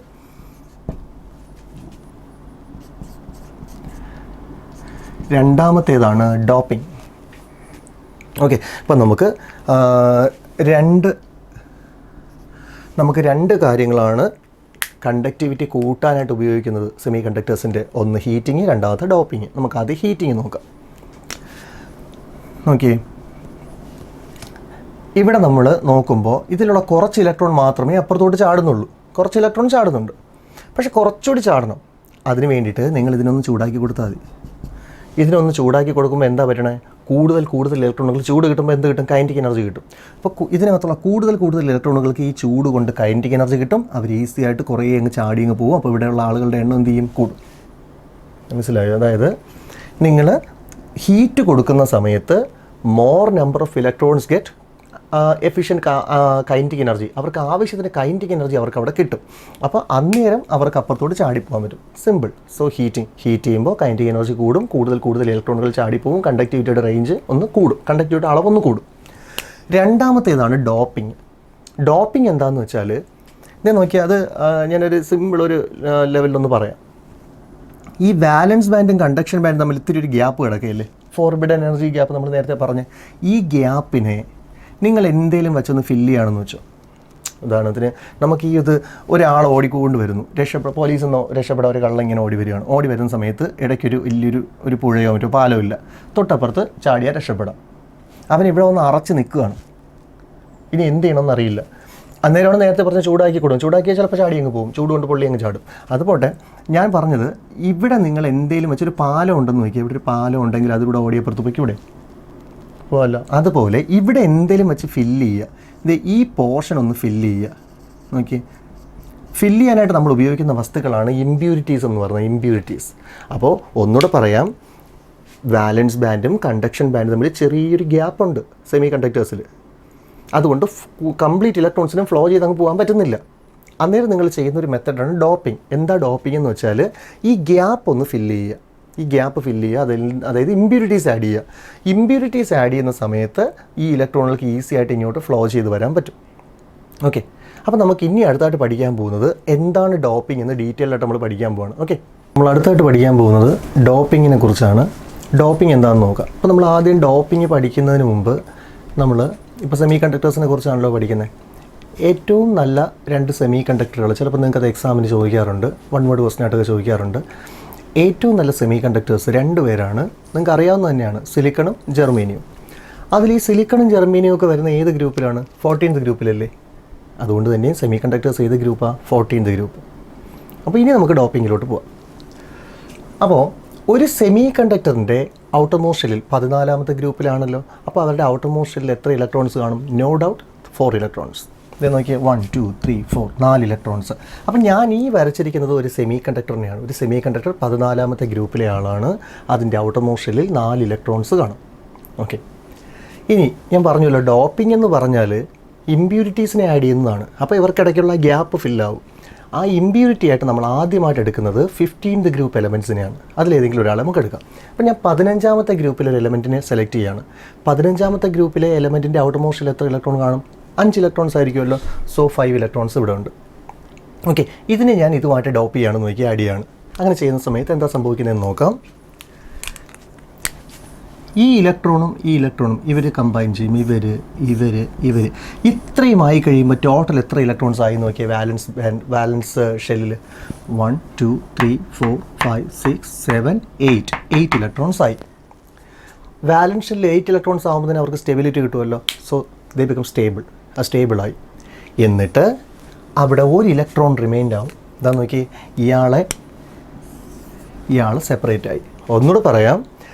രണ്ടാമത്തേതാണ് ഡോപ്പിംഗ്. ഓക്കെ, അപ്പം നമുക്ക് രണ്ട് കാര്യങ്ങളാണ് കണ്ടക്ടിവിറ്റി കൂട്ടാനായിട്ട് ഉപയോഗിക്കുന്നത് സെമി കണ്ടക്ടേഴ്സിൻ്റെ. ഒന്ന് ഹീറ്റിങ്, രണ്ടാമത്തെ ഡോപ്പിങ്. നമുക്ക് ആദ്യം ഹീറ്റിങ് നോക്കാം. നോക്കിയേ, ഇവിടെ നമ്മൾ നോക്കുമ്പോൾ ഇതിലുള്ള കുറച്ച് ഇലക്ട്രോൺ മാത്രമേ അപ്പുറത്തോട്ട് ചാടുന്നുള്ളൂ. കുറച്ച് ഇലക്ട്രോൺ ചാടുന്നുണ്ട്, പക്ഷേ കുറച്ചുകൂടി ചാടണം. അതിന് വേണ്ടിയിട്ട് നിങ്ങൾ ഇതിനൊന്ന് ചൂടാക്കി കൊടുത്താൽ മതി. ഇതിനൊന്ന് ചൂടാക്കി കൊടുക്കുമ്പോൾ എന്താ പറ്റണേ? കൂടുതൽ ഇലക്ട്രോണുകൾ ചൂട് കിട്ടുമ്പോൾ എന്ത് കിട്ടും? കൈനറ്റിക് എനർജി കിട്ടും. അപ്പോൾ ഇതിനകത്തുള്ള കൂടുതൽ ഇലക്ട്രോണുകൾക്ക് ഈ ചൂട് കൊണ്ട് കൈനറ്റിക് എനർജി കിട്ടും. അവർ ഈസി ആയിട്ട് കുറേ അങ്ങ് ചാടി അങ്ങ് പോകും. അപ്പോൾ ഇവിടെയുള്ള ആളുകളുടെ എണ്ണം എന്ത് ചെയ്യും? കൂടും. മനസ്സിലായോ? അതായത് നിങ്ങൾ ഹീറ്റ് കൊടുക്കുന്ന സമയത്ത് more number of electrons get efficient kinetic energy. അവർക്ക് ആവശ്യത്തിന് കൈനറ്റിക് എനർജി അവർക്ക് അവിടെ കിട്ടും. അപ്പോൾ അന്നേരം അവർക്ക് അപ്പുറത്തോട്ട് ചാടിപ്പോകാൻ പറ്റും. സിമ്പിൾ. സോ ഹീറ്റ് ചെയ്യുമ്പോൾ കൈനറ്റിക് എനർജി കൂടും, കൂടുതൽ ഇലക്ട്രോണുകൾ ചാടിപ്പോവും, കണ്ടക്ടിവിറ്റിയുടെ റേഞ്ച് ഒന്ന് കൂടും, കണ്ടക്ടിവിറ്റി അളവൊന്ന് കൂടും. രണ്ടാമത്തേതാണ് ഡോപ്പിംഗ്. ഡോപ്പിംഗ് എന്താണെന്ന് വെച്ചാൽ ഞാൻ നോക്കിയാൽ അത് ഞാനൊരു സിമ്പിൾ ഒരു ലെവലിലൊന്ന് പറയാം. ഈ വാലൻസ് ബാൻഡും കണ്ടക്ഷൻ ബാൻഡും തമ്മിൽ ഇത്തിരി ഒരു ഗ്യാപ്പ് കിടക്കുകയല്ലേ, ഫോർബിഡൻ എനർജി ഗ്യാപ്പ് നമ്മൾ നേരത്തെ പറഞ്ഞ്. ഈ ഗ്യാപ്പിനെ നിങ്ങൾ എന്തേലും വെച്ചൊന്ന് ഫില്ല് ചെയ്യുകയാണെന്ന് വെച്ചോ. ഉദാഹരണത്തിന് നമുക്ക് ഈ ഇത് ഒരാൾ ഓടിക്കൊണ്ട് വരുന്നു, പോലീസിൽ നിന്ന് രക്ഷപ്പെടാൻ ഒരു കള്ളം ഇങ്ങനെ ഓടി വരികയാണ്. ഓടി വരുന്ന സമയത്ത് ഇടയ്ക്കൊരു വലിയൊരു പുഴയോ മറ്റോ പാലോ ഇല്ല, തൊട്ടപ്പുറത്ത് ചാടിയാൽ രക്ഷപ്പെടാം. അവൻ ഇവിടെ വന്ന് അറച്ച് നിൽക്കുകയാണ്, ഇനി എന്ത് ചെയ്യണമെന്ന് അറിയില്ല. അന്നേരമാണ് നേരത്തെ പറഞ്ഞ് ചൂടാക്കി കൊടുക്കും. ചൂടാക്കിയാൽ ചിലപ്പോൾ ചാടി അങ്ങ് പോകും, ചൂട് കൊണ്ട് പൊള്ളി അങ്ങ് ചാടും. അതുപോട്ടെ ഞാൻ പറഞ്ഞത്, ഇവിടെ നിങ്ങൾ എന്തെങ്കിലും വെച്ചൊരു പാലം ഉണ്ടെന്ന് നോക്കിയാൽ, ഇവിടെ ഒരു പാലം ഉണ്ടെങ്കിൽ അതിലൂടെ ഓടിയപ്പുറത്ത് പോയിക്കൂടെ? പോകല്ല. അതുപോലെ ഇവിടെ എന്തെങ്കിലും വെച്ച് ഫില്ല് ചെയ്യുക. ഇത് ഈ പോർഷൻ ഒന്ന് ഫില്ല് ചെയ്യുക. നോക്കി, ഫില്ല് ചെയ്യാനായിട്ട് നമ്മൾ ഉപയോഗിക്കുന്ന വസ്തുക്കളാണ് ഇമ്പ്യൂരിറ്റീസ് എന്ന് പറയുന്നത്. ഇമ്പ്യൂരിറ്റീസ്. അപ്പോൾ ഒന്നുകൂടെ പറയാം, വാലൻസ് ബാൻഡും കണ്ടക്ഷൻ ബാൻഡും തമ്മിൽ ചെറിയൊരു ഗ്യാപ്പുണ്ട് സെമി കണ്ടക്ടേഴ്സിൽ. അതുകൊണ്ട് കംപ്ലീറ്റ് ഇലക്ട്രോൺസിനും ഫ്ലോ ചെയ്ത് അങ്ങ് പോകാൻ പറ്റുന്നില്ല. അന്നേരം നിങ്ങൾ ചെയ്യുന്നൊരു മെത്തഡാണ് ഡോപ്പിംഗ്. എന്താ ഡോപ്പിംഗ് എന്ന് വെച്ചാൽ ഈ ഗ്യാപ്പ് ഒന്ന് ഫില്ല് ചെയ്യുക. ഈ ഗ്യാപ്പ് ഫില്ല് ചെയ്യുക, അതായത് ഇമ്പ്യൂരിറ്റീസ് ആഡ് ചെയ്യുക. ഇമ്പ്യൂരിറ്റീസ് ആഡ് ചെയ്യുന്ന സമയത്ത് ഈ ഇലക്ട്രോണുകൾക്ക് ഈസി ആയിട്ട് ഇങ്ങോട്ട് ഫ്ലോ ചെയ്ത് വരാൻ പറ്റും. ഓക്കെ, അപ്പോൾ നമുക്ക് ഇനി അടുത്തായിട്ട് പഠിക്കാൻ പോകുന്നത് എന്താണ് ഡോപ്പിംഗ് എന്ന് ഡീറ്റെയിൽ ആയിട്ട് നമ്മൾ പഠിക്കാൻ പോവാണ്. ഓക്കെ, നമ്മൾ അടുത്തായിട്ട് പഠിക്കാൻ പോകുന്നത് ഡോപ്പിങ്ങിനെ കുറിച്ചാണ്. ഡോപ്പിംഗ് എന്താണെന്ന് നോക്കാം. അപ്പോൾ നമ്മൾ ആദ്യം ഡോപ്പിംഗ് പഠിക്കുന്നതിന് മുമ്പ് നമ്മൾ ഇപ്പോൾ സെമി കണ്ടക്ടേഴ്സിനെ കുറിച്ചാണല്ലോ പഠിക്കുന്നത്. ഏറ്റവും നല്ല 2 സെമി കണ്ടക്ടറുകൾ, ചിലപ്പോൾ നിങ്ങൾക്കത് എക്സാമിന് ചോദിക്കാറുണ്ട്, 1 വേർഡ് ക്വസ്റ്റനായിട്ടൊക്കെ ചോദിക്കാറുണ്ട്. ഏറ്റവും നല്ല സെമി കണ്ടക്ടേഴ്സ് 2 പേരാണ്, നിങ്ങൾക്ക് അറിയാവുന്ന തന്നെയാണ്, സിലിക്കണും ജെർമേനിയം. അതിൽ ഈ സിലിക്കണും ജെർമേനിയം ഒക്കെ വരുന്ന ഏത് ഗ്രൂപ്പിലാണ്? 14th ഗ്രൂപ്പിലല്ലേ. അതുകൊണ്ട് തന്നെ സെമി കണ്ടക്ടേഴ്സ് ഏത് ഗ്രൂപ്പാണ്? 14th group. അപ്പോൾ ഇനി നമുക്ക് ഡോപ്പിങ്ങിലോട്ട് പോവാം. അപ്പോൾ ഒരു സെമി കണ്ടക്ടറിൻ്റെ ഔട്ടർ മോസ്റ്റ് ഷെല്ലിൽ 14th ഗ്രൂപ്പിലാണല്ലോ. അപ്പോൾ അവരുടെ ഔട്ടർ മോസ്റ്റ് ഷെല്ലിൽ എത്ര ഇലക്ട്രോൺസ് കാണും? No doubt 4 electrons. ഇത് നോക്കിയാൽ 1 2 3 4 4 ഇലക്ട്രോൺസ്. അപ്പം ഞാൻ ഈ വരച്ചിരിക്കുന്നത് ഒരു സെമി കണ്ടക്ടറിനെയാണ്. ഒരു സെമി കണ്ടക്ടർ 14th ഗ്രൂപ്പിലെ ആളാണ്. അതിൻ്റെ ഔട്ടർ മോസ്റ്റ് ഷെല്ലിൽ 4 ഇലക്ട്രോൺസ് കാണും. ഓക്കെ, ഇനി ഞാൻ പറഞ്ഞല്ലോ, ഡോപ്പിംഗ് എന്ന് പറഞ്ഞാൽ ഇമ്പ്യൂരിറ്റീസിനെ ആഡ് ചെയ്യുന്നതാണ്. അപ്പോൾ ഇവർക്കിടയ്ക്കുള്ള ഗ്യാപ്പ് ഫില്ലാവും. ആ ഇമ്പ്യൂരിറ്റി ആയിട്ട് നമ്മൾ ആദ്യമായിട്ട് എടുക്കുന്നത് 15th ഗ്രൂപ്പ് എലമെൻറ്റ്സിനെയാണ്. അതിലേതെങ്കിലും ഒരാളെ നമുക്ക് എടുക്കാം. അപ്പോൾ ഞാൻ 15th ഗ്രൂപ്പിലെ ഒരു എലമെൻറ്റിനെ സെലക്ട് ചെയ്യുകയാണ്. 15th ഗ്രൂപ്പിലെ എലമെൻറ്റിൻ്റെ ഔട്ടർ മോസ്റ്റിൽ എത്ര ഇലക്ട്രോൺ കാണും? 5 ഇലക്ട്രോൺസ് ആയിരിക്കുമല്ലോ. സോ 5 ഇലക്ട്രോൺസ് ഇവിടെ ഉണ്ട്. ഓക്കെ, ഇതിനെ ഞാൻ ഇതുമായിട്ട് ഡോപ്പ് ചെയ്യുകയാണെന്ന് നോക്കി ആഡ് ചെയ്യുകയാണ്. അങ്ങനെ ചെയ്യുന്ന സമയത്ത് എന്താ സംഭവിക്കുന്നതെന്ന് നോക്കാം. ഈ ഇലക്ട്രോണും ഇവർ കമ്പൈൻ ചെയ്യും. ഇവർ ഇത്രയും ആയി കഴിയുമ്പോൾ ടോട്ടൽ എത്ര ഇലക്ട്രോൺസ് ആയി നോക്കിയാൽ വാലൻസ് ഷെല്ലിൽ 1 2 3 4 5 6 7 8 ഇലക്ട്രോൺസ് ആയി. വാലൻസ് ഷെല്ലിൽ 8 ഇലക്ട്രോൺസ് ആകുമ്പോൾ തന്നെ അവർക്ക് സ്റ്റെബിലിറ്റി കിട്ടുമല്ലോ. സോ ദേ ബിക്കം സ്റ്റേബിളായി. എന്നിട്ട് അവിടെ ഒരു ഇലക്ട്രോൺ റിമൈൻഡ് ആവും. ഇതാ നോക്കി, ഇയാൾ സെപ്പറേറ്റ് ആയി. ഒന്നുകൂടെ പറയാം,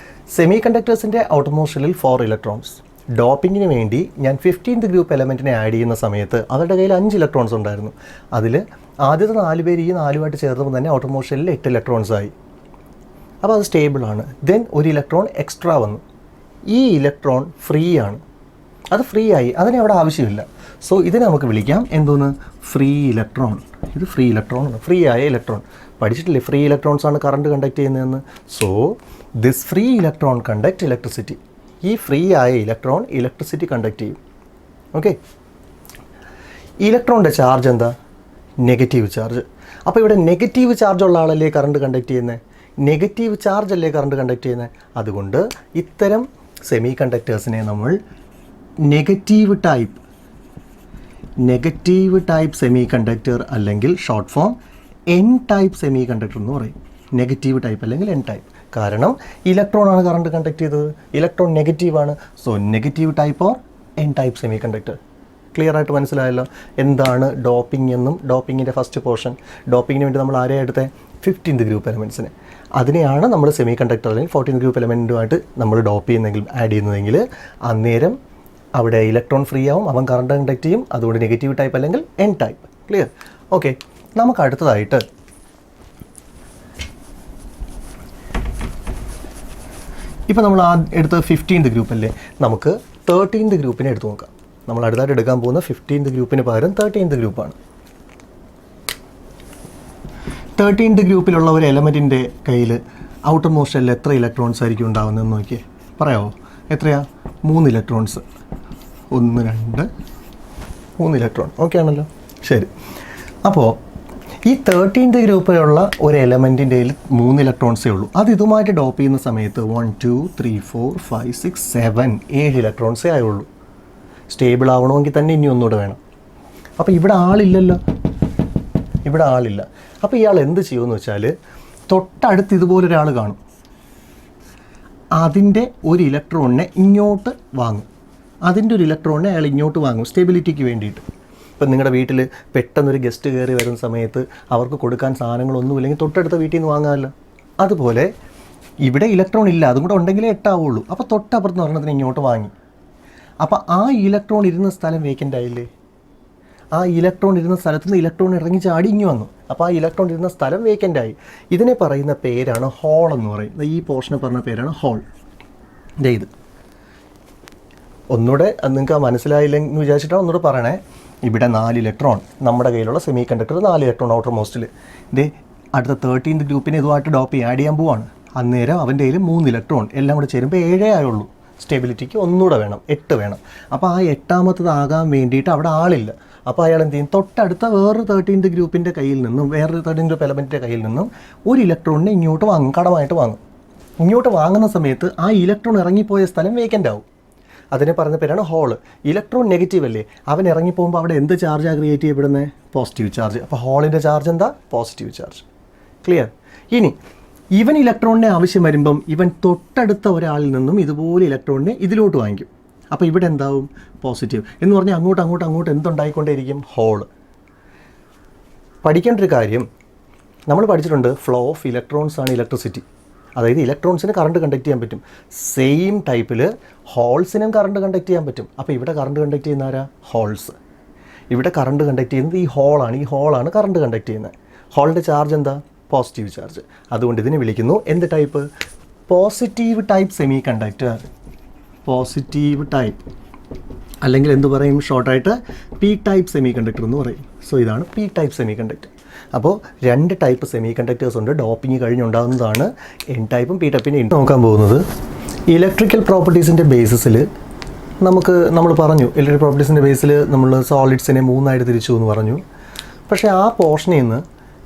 സെമി കണ്ടക്ടേഴ്സിൻ്റെ ഔട്ടർ മോസ്റ്റ് ഷെല്ലിൽ 4 ഇലക്ട്രോൺസ്. ഡോപ്പിങ്ങിന് വേണ്ടി ഞാൻ 15th ഗ്രൂപ്പ് എലമെൻറ്റിനെ ആഡ് ചെയ്യുന്ന സമയത്ത് അവരുടെ കയ്യിൽ 5 ഇലക്ട്രോൺസ് ഉണ്ടായിരുന്നു. അതിൽ ആദ്യത്തെ 4 പേര് ഈ 4 ചേർന്നപ്പോൾ തന്നെ ഔട്ടർ മോസ്റ്റ് ഷെല്ലിൽ 8 ഇലക്ട്രോൺസ് ആയി. അപ്പോൾ അത് സ്റ്റേബിളാണ്. ദെൻ ഒരു ഇലക്ട്രോൺ എക്സ്ട്രാ വന്നു. ഈ ഇലക്ട്രോൺ ഫ്രീ ആണ്. അത് ഫ്രീ ആയി, അതിന് അവിടെ ആവശ്യമില്ല. സോ ഇതിനെ നമുക്ക് വിളിക്കാം എന്തോന്ന്? Free electron. ഇത് ഫ്രീ ഇലക്ട്രോൺ ആണ്, ഫ്രീ ആയ ഇലക്ട്രോൺ. പഠിച്ചിട്ടില്ലേ ഫ്രീ ഇലക്ട്രോൺസ് ആണ് കറണ്ട് കണ്ടക്ട് ചെയ്യുന്നതെന്ന്? So this free electron conduct electricity. ഈ ഫ്രീ ആയ ഇലക്ട്രോൺ ഇലക്ട്രിസിറ്റി കണ്ടക്ട് ചെയ്യും. ഓക്കെ, ഇലക്ട്രോണിൻ്റെ ചാർജ് എന്താ? Negative charge. അപ്പോൾ ഇവിടെ നെഗറ്റീവ് ചാർജ് ഉള്ള ആളല്ലേ കറണ്ട് കണ്ടക്ട് ചെയ്യുന്നത്? നെഗറ്റീവ് ചാർജ് അല്ലേ കറണ്ട് കണ്ടക്ട് ചെയ്യുന്നത്? അതുകൊണ്ട് ഇത്തരം സെമി കണ്ടക്ടേഴ്സിനെ നമ്മൾ നെഗറ്റീവ് ടൈപ്പ് സെമി കണ്ടക്ടർ അല്ലെങ്കിൽ short form N type semi conductor എന്ന് പറയും. നെഗറ്റീവ് ടൈപ്പ് അല്ലെങ്കിൽ എൻ ടൈപ്പ്. കാരണം ഇലക്ട്രോൺ ആണ് കറണ്ട് കണ്ടക്ട് ചെയ്തത്, ഇലക്ട്രോൺ നെഗറ്റീവാണ്. So negative type or N type semi conductor. Clear ആയിട്ട് മനസ്സിലായല്ലോ എന്താണ് ഡോപ്പിംഗ് എന്നും ഡോപ്പിങ്ങിൻ്റെ ഫസ്റ്റ് പോർഷൻ. ഡോപ്പിങ്ങിന് വേണ്ടി നമ്മൾ ആരെയാണ് എടുത്തത്? 15th group എലമെൻറ്റ്സിനെ. അതിനെയാണ് നമ്മൾ സെമി കണ്ടക്ടർ അല്ലെങ്കിൽ 14th ഗ്രൂപ്പ് എലമെൻറ്റുമായിട്ട് നമ്മൾ ഡോപ്പ് ചെയ്യുന്നെങ്കിൽ ആഡ് ചെയ്യുന്നതെങ്കിൽ അന്നേരം അവിടെ ഇലക്ട്രോൺ ഫ്രീ ആവും, അവൻ കറണ്ട് കണ്ടക്ട് ചെയ്യും. അതുകൊണ്ട് നെഗറ്റീവ് ടൈപ്പ് അല്ലെങ്കിൽ എൻ ടൈപ്പ്. ക്ലിയർ? ഓക്കെ, നമുക്ക് അടുത്തതായിട്ട് ഇപ്പോൾ നമ്മൾ എടുത്ത 15th ഗ്രൂപ്പ് അല്ലേ, നമുക്ക് 13th ഗ്രൂപ്പിനെ എടുത്ത് നോക്കാം. നമ്മൾ അടുത്തായിട്ട് എടുക്കാൻ പോകുന്ന 15th ഗ്രൂപ്പിന് പകരം 13th ഗ്രൂപ്പാണ്. 13th ഗ്രൂപ്പിലുള്ള ഒരു എലമെൻറ്റിൻ്റെ കയ്യിൽ ഔട്ടർ മോസ്റ്റ് ഷെല്ലിൽ എത്ര ഇലക്ട്രോൺസ് ആയിരിക്കും ഉണ്ടാകുന്നതെന്ന് നോക്കിയേ, പറയാമോ? എത്രയാ? 3 ഇലക്ട്രോൺസ്. 1 2 3 ഇലക്ട്രോൺ. ഓക്കെ ആണല്ലോ, ശരി. അപ്പോൾ ഈ 13th ഗ്രൂപ്പിലുള്ള ഒരു എലമെൻറ്റിൻ്റെ കയ്യിൽ 3 ഇലക്ട്രോൺസേ ഉള്ളൂ. അത് ഇതുമായിട്ട് ഡോപ്പ് ചെയ്യുന്ന സമയത്ത് 1 2 3 4 5 6 7 ഇലക്ട്രോൺസേ ആയുള്ളൂ. സ്റ്റേബിൾ ആവണമെങ്കിൽ തന്നെ ഇനി ഒന്നുകൂടെ വേണം. അപ്പോൾ ഇവിടെ ആളില്ലല്ലോ, ഇവിടെ ആളില്ല. അപ്പോൾ ഇയാൾ എന്ത് ചെയ്യുമെന്ന് വെച്ചാൽ, തൊട്ടടുത്ത് ഇതുപോലൊരാൾ കാണും, അതിൻ്റെ ഒരു ഇലക്ട്രോണിനെ ഇങ്ങോട്ട് വാങ്ങും. അതിൻ്റെ ഒരു ഇലക്ട്രോണിനെ അയാൾ ഇങ്ങോട്ട് വാങ്ങും സ്റ്റെബിലിറ്റിക്ക് വേണ്ടിയിട്ട്. ഇപ്പം നിങ്ങളുടെ വീട്ടിൽ പെട്ടെന്നൊരു ഗസ്റ്റ് കയറി വരുന്ന സമയത്ത് അവർക്ക് കൊടുക്കാൻ സാധനങ്ങളൊന്നുമില്ലെങ്കിൽ തൊട്ടടുത്ത വീട്ടിൽ നിന്ന് വാങ്ങാമല്ലോ. അതുപോലെ ഇവിടെ ഇലക്ട്രോൺ ഇല്ല, അതും കൂടെ ഉണ്ടെങ്കിലേ 8 ആവുള്ളൂ. അപ്പോൾ തൊട്ടപ്പുറത്ത് പറഞ്ഞതിന് ഇങ്ങോട്ട് വാങ്ങി. അപ്പോൾ ആ ഇലക്ട്രോൺ ഇരുന്ന സ്ഥലം വേക്കൻ്റ് ആയില്ലേ? ആ ഇലക്ട്രോൺ ഇരുന്ന സ്ഥലത്ത് നിന്ന് ഇലക്ട്രോൺ ഇറങ്ങി ചാടി ഇങ്ങ് വന്നു. അപ്പോൾ ആ ഇലക്ട്രോൺ ഇരുന്ന സ്ഥലം വേക്കൻ്റ് ആയി. ഇതിനെ പറയുന്ന പേരാണ് ഹോൾ എന്ന് പറയുന്നത്. ഈ പോർഷനെ പറഞ്ഞ പേരാണ് ഹോൾ. ഇത് ഒന്നുകൂടെ നിങ്ങൾക്ക് മനസ്സിലായില്ലെന്ന് വിചാരിച്ചിട്ടാണ് ഒന്നുകൂടെ പറയണേ. ഇവിടെ 4 ഇലക്ട്രോൺ, നമ്മുടെ കയ്യിലുള്ള സെമി കണ്ടക്ടർ 4 ഇലക്ട്രോൺ ഔട്ടർ മോസ്റ്റിൽ. ഇതേ അടുത്ത 13th ഗ്രൂപ്പിനെ ഇതുമായിട്ട് ഡോപ്പ് ആഡ് ചെയ്യാൻ പോവാണ്. അന്നേരം അവൻ്റെ കയ്യിൽ 3 ഇലക്ട്രോൺ, എല്ലാം കൂടെ ചേരുമ്പോൾ 7 ആയുള്ളൂ. സ്റ്റെബിലിറ്റിക്ക് ഒന്നുകൂടെ വേണം, 8 വേണം. അപ്പോൾ ആ 8ാമത്തതാകാൻ വേണ്ടിയിട്ട് അവിടെ ആളില്ല. അപ്പോൾ അയാൾ എന്ത് ചെയ്യും? തൊട്ടടുത്ത വേറൊരു 13th ഗ്രൂപ്പിൻ്റെ കയ്യിൽ നിന്നും, വേറൊരു 13th ഗ്രൂപ്പ് എലമെൻറ്റിൻ്റെ കയ്യിൽ നിന്നും ഒരു ഇലക്ട്രോണിനെ ഇങ്ങോട്ട് വാങ്ങും, കടമായിട്ട് വാങ്ങും. ഇങ്ങോട്ട് വാങ്ങുന്ന സമയത്ത് ആ ഇലക്ട്രോൺ ഇറങ്ങിപ്പോയ സ്ഥലം വേക്കൻ്റ് ആവും. അതിനെ പറഞ്ഞ പേരാണ് ഹോള്. ഇലക്ട്രോൺ നെഗറ്റീവ് അല്ലേ, അവൻ ഇറങ്ങിപ്പോകുമ്പോൾ അവിടെ എന്ത് ചാർജാണ് ക്രിയേറ്റ് ചെയ്യപ്പെടുന്നത്? Positive charge. അപ്പോൾ ഹോളിൻ്റെ ചാർജ് എന്താ? Positive charge. ക്ലിയർ? ഇനി ഇവൻ ഇലക്ട്രോണിനെ ആവശ്യം വരുമ്പം ഇവൻ തൊട്ടടുത്ത ഒരാളിൽ നിന്നും ഇതുപോലെ ഇലക്ട്രോണിനെ ഇതിലോട്ട് വാങ്ങിക്കും. അപ്പോൾ ഇവിടെ എന്താവും? പോസിറ്റീവ്. എന്ന് പറഞ്ഞാൽ അങ്ങോട്ട് എന്തുണ്ടായിക്കൊണ്ടേയിരിക്കും? ഹോള്. പഠിക്കേണ്ട ഒരു കാര്യം നമ്മൾ പഠിച്ചിട്ടുണ്ട്, ഫ്ലോ ഓഫ് ഇലക്ട്രോൺസ് ആണ് ഇലക്ട്രിസിറ്റി. അതായത് ഇലക്ട്രോൺസിന് കറണ്ട് കണ്ടക്ട് ചെയ്യാൻ പറ്റും. സെയിം ടൈപ്പിൽ ഹോൾസിനും കറണ്ട് കണ്ടക്ട് ചെയ്യാൻ പറ്റും. അപ്പോൾ ഇവിടെ കറണ്ട് കണ്ടക്ട് ചെയ്യുന്ന ആരാ? ഹോൾസ്. ഇവിടെ കറണ്ട് കണ്ടക്ട് ചെയ്യുന്നത് ഈ ഹോളാണ്. ഈ ഹോളാണ് കറണ്ട് കണ്ടക്ട് ചെയ്യുന്നത്. ഹോളിൻ്റെ ചാർജ് എന്താ? Positive charge. അതുകൊണ്ട് ഇതിനെ വിളിക്കുന്നു എന്ത് type? Positive type semi conductor. Positive type, അല്ലെങ്കിൽ എന്ത് പറയും ഷോർട്ടായിട്ട്? പി ടൈപ്പ് സെമി കണ്ടക്ടർ എന്ന് പറയും. സോ ഇതാണ് പി ടൈപ്പ് സെമി കണ്ടക്ടർ. അപ്പോൾ 2 ടൈപ്പ് സെമി കണ്ടക്ടേഴ്സ് ഉണ്ട്. ഡോപ്പിംഗ് കഴിഞ്ഞുണ്ടാകുന്നതാണ് എൻ ടൈപ്പും പി ടൈപ്പിനെ നോക്കാൻ പോകുന്നത്. ഇലക്ട്രിക്കൽ പ്രോപ്പർട്ടീസിൻ്റെ ബേസിസിൽ നമ്മൾ പറഞ്ഞു, ഇലക്ട്രിക്കൽ പ്രോപ്പർട്ടീസിൻ്റെ ബേസിൽ നമ്മൾ സോളിഡ്സിനെ 3ആയിട്ട് തിരിച്ചു എന്ന് പറഞ്ഞു. പക്ഷേ ആ പോർഷനിൽ നിന്ന്